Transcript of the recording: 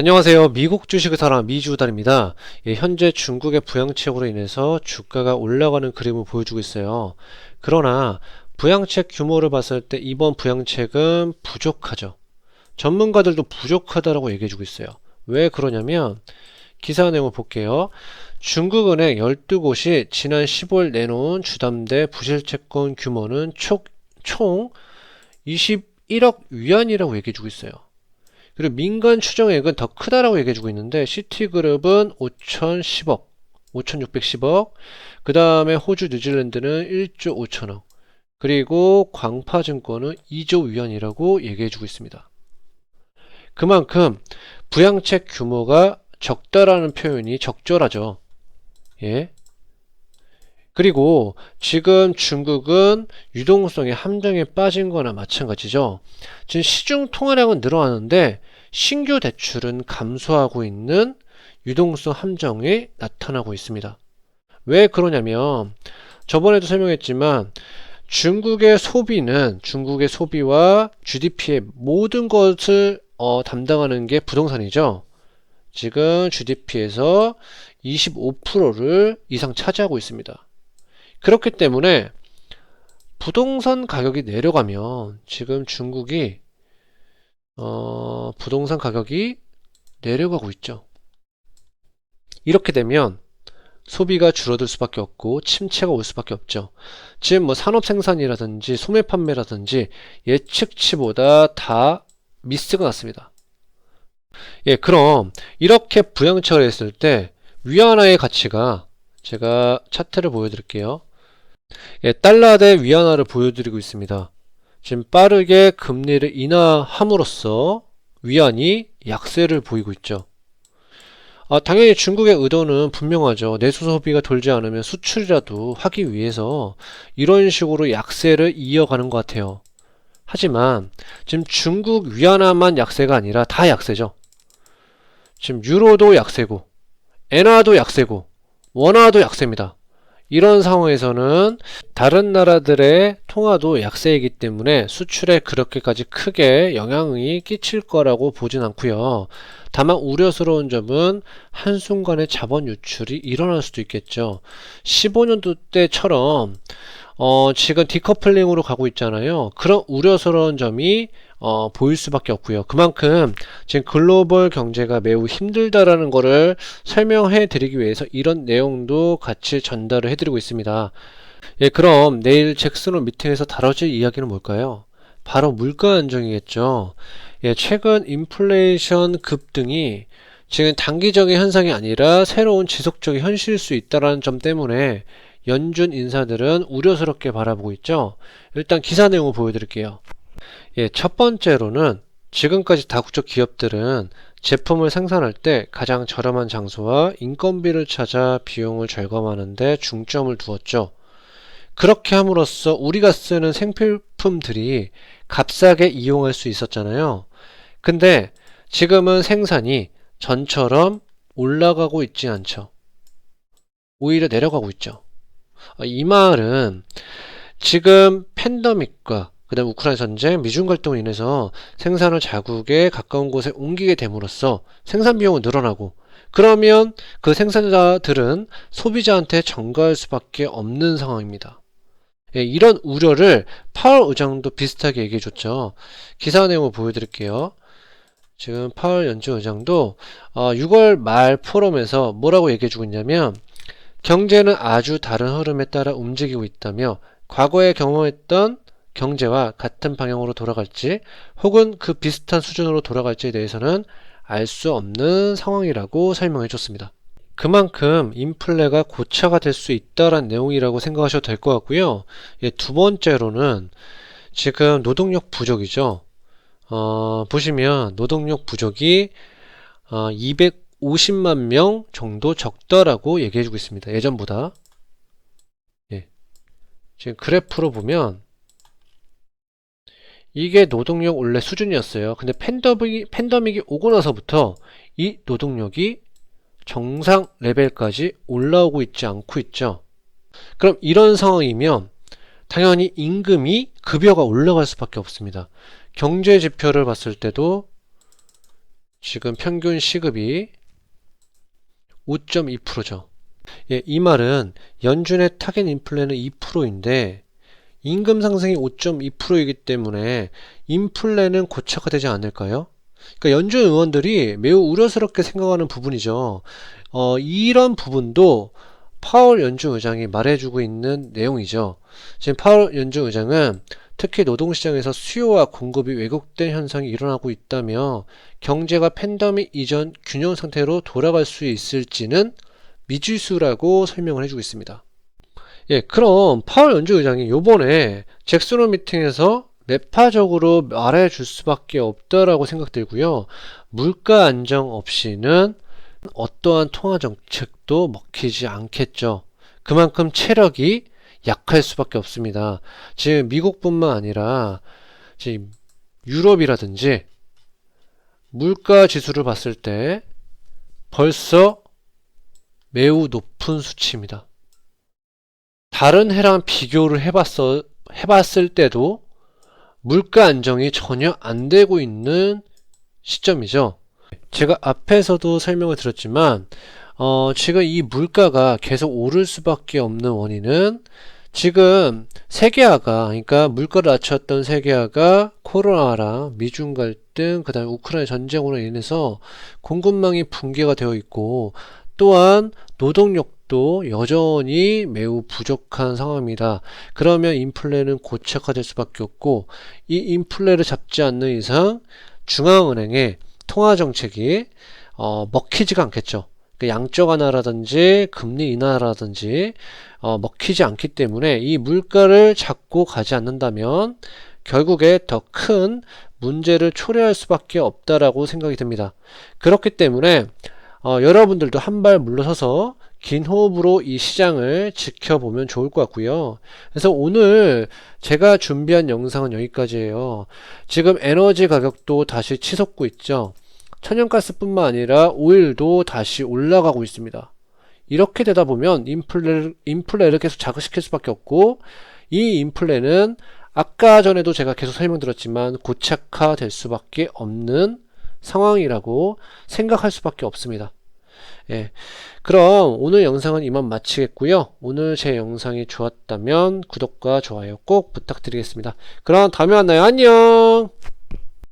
안녕하세요. 미국 주식을 사랑 미주달입니다. 현재 중국의 부양책으로 인해서 주가가 올라가는 그림을 보여주고 있어요. 그러나 부양책 규모를 봤을 때 이번 부양책은 부족하죠. 전문가들도 부족하다라고 얘기해주고 있어요. 왜 그러냐면 기사 내용을 볼게요. 중국은행 12곳이 지난 15일 내놓은 주담대 부실채권 규모는 총 21억 위안이라고 얘기해주고 있어요. 그리고 민간 추정액은 더 크다라고 얘기해주고 있는데 시티그룹은 5,010억, 5,610억, 그 다음에 호주, 뉴질랜드는 1조 5천억, 그리고 광파증권은 2조 위안이라고 얘기해주고 있습니다. 그만큼 부양책 규모가 적다라는 표현이 적절하죠. 예. 그리고 지금 중국은 유동성의 함정에 빠진 거나 마찬가지죠. 지금 시중 통화량은 늘어나는데 신규 대출은 감소하고 있는 유동성 함정이 나타나고 있습니다. 왜 그러냐면 저번에도 설명했지만 중국의 소비와 GDP의 모든 것을 담당하는 게 부동산이죠. 지금 GDP에서 25%를 이상 차지하고 있습니다. 그렇기 때문에 부동산 가격이 내려가면 지금 중국이 부동산 가격이 내려가고 있죠. 이렇게 되면 소비가 줄어들 수밖에 없고 침체가 올 수밖에 없죠. 지금 뭐 산업 생산이라든지 소매 판매라든지 예측치보다 다 미스가 났습니다. 예, 그럼 이렇게 부양책을 했을 때 위안화의 가치가 제가 차트를 보여드릴게요. 예, 달러 대 위안화를 보여드리고 있습니다. 지금 빠르게 금리를 인하함으로써 위안이 약세를 보이고 있죠. 당연히 중국의 의도는 분명하죠. 내수 소비가 돌지 않으면 수출이라도 하기 위해서 이런 식으로 약세를 이어가는 것 같아요. 하지만 지금 중국 위안화만 약세가 아니라 다 약세죠. 지금 유로도 약세고 엔화도 약세고 원화도 약세입니다. 이런 상황에서는 다른 나라들의 통화도 약세이기 때문에 수출에 그렇게까지 크게 영향이 끼칠 거라고 보진 않고요. 다만 우려스러운 점은 한순간에 자본 유출이 일어날 수도 있겠죠. 15년도 때처럼 지금 디커플링으로 가고 있잖아요. 그런 우려스러운 점이 보일 수밖에 없고요. 그만큼 지금 글로벌 경제가 매우 힘들다라는 거를 설명해 드리기 위해서 이런 내용도 같이 전달을 해드리고 있습니다. 예, 그럼 내일 잭슨홀 미팅에서 다뤄질 이야기는 뭘까요? 바로 물가 안정이겠죠. 예, 최근 인플레이션 급등이 지금 단기적인 현상이 아니라 새로운 지속적인 현실일 수 있다는 점 때문에 연준 인사들은 우려스럽게 바라보고 있죠. 일단 기사 내용을 보여드릴게요. 예, 첫 번째로는 지금까지 다국적 기업들은 제품을 생산할 때 가장 저렴한 장소와 인건비를 찾아 비용을 절감하는 데 중점을 두었죠. 그렇게 함으로써 우리가 쓰는 생필품들이 값싸게 이용할 수 있었잖아요. 근데 지금은 생산이 전처럼 올라가고 있지 않죠. 오히려 내려가고 있죠. 이 말은 지금 팬데믹과 그 다음 우크라이나 전쟁, 미중 갈등으로 인해서 생산을 자국에 가까운 곳에 옮기게 됨으로써 생산 비용은 늘어나고 그러면 그 생산자들은 소비자한테 전가할 수밖에 없는 상황입니다. 예, 이런 우려를 파월 의장도 비슷하게 얘기해줬죠. 기사 내용을 보여드릴게요. 지금 파월 연준 의장도 6월 말 포럼에서 뭐라고 얘기해주고 있냐면 경제는 아주 다른 흐름에 따라 움직이고 있다며 과거에 경험했던 경제와 같은 방향으로 돌아갈지 혹은 그 비슷한 수준으로 돌아갈지에 대해서는 알 수 없는 상황이라고 설명해 줬습니다. 그만큼 인플레가 고차가 될 수 있다는 내용이라고 생각하셔도 될 것 같고요. 예, 두 번째로는 지금 노동력 부족이죠. 보시면 노동력 부족이 250만 명 정도 적다라고 얘기해주고 있습니다. 예전보다. 예. 지금 그래프로 보면 이게 노동력 원래 수준이었어요. 근데 팬데믹이 오고 나서부터 이 노동력이 정상 레벨까지 올라오고 있지 않고 있죠. 그럼 이런 상황이면 당연히 임금이 급여가 올라갈 수밖에 없습니다. 경제 지표를 봤을 때도 지금 평균 시급이 5.2%죠. 예, 이 말은 연준의 타겟 인플레는 2%인데 임금 상승이 5.2%이기 때문에 인플레는 고착화되지 않을까요? 그러니까 연준 의원들이 매우 우려스럽게 생각하는 부분이죠. 이런 부분도 파월 연준 의장이 말해주고 있는 내용이죠. 지금 파월 연준 의장은 특히 노동시장에서 수요와 공급이 왜곡된 현상이 일어나고 있다며 경제가 팬데믹 이전 균형 상태로 돌아갈 수 있을지는 미지수라고 설명을 해주고 있습니다. 예, 그럼 파월 연준 의장이 요번에 잭슨 홀 미팅에서 매파적으로 말해줄 수밖에 없다라고 생각들고요. 물가 안정 없이는 어떠한 통화 정책도 먹히지 않겠죠. 그만큼 체력이 약할 수밖에 없습니다. 지금 미국뿐만 아니라 지금 유럽이라든지 물가 지수를 봤을 때 벌써 매우 높은 수치입니다. 다른 해랑 비교를 해봤을 때도 물가 안정이 전혀 안 되고 있는 시점이죠. 제가 앞에서도 설명을 드렸지만 지금 이 물가가 계속 오를 수밖에 없는 원인은 지금 세계화가, 그러니까 물가를 낮췄던 세계화가 코로나랑 미중 갈등, 그 다음에 우크라이나 전쟁으로 인해서 공급망이 붕괴가 되어 있고, 또한 노동력도 여전히 매우 부족한 상황입니다. 그러면 인플레는 고착화될 수밖에 없고, 이 인플레를 잡지 않는 이상 중앙은행의 통화정책이 먹히지가 않겠죠. 양적 완화라든지 금리 인하라든지 먹히지 않기 때문에 이 물가를 잡고 가지 않는다면 결국에 더 큰 문제를 초래할 수밖에 없다라고 생각이 듭니다. 그렇기 때문에 여러분들도 한 발 물러서서 긴 호흡으로 이 시장을 지켜보면 좋을 것 같고요. 그래서 오늘 제가 준비한 영상은 여기까지예요. 지금 에너지 가격도 다시 치솟고 있죠. 천연가스뿐만 아니라 오일도 다시 올라가고 있습니다. 이렇게 되다 보면 인플레를 계속 자극시킬 수밖에 없고, 이 인플레는 아까 전에도 제가 계속 설명드렸지만 고착화될 수밖에 없는 상황이라고 생각할 수밖에 없습니다. 예, 그럼 오늘 영상은 이만 마치겠고요. 오늘 제 영상이 좋았다면 구독과 좋아요 꼭 부탁드리겠습니다. 그럼 다음에 만나요. 안녕.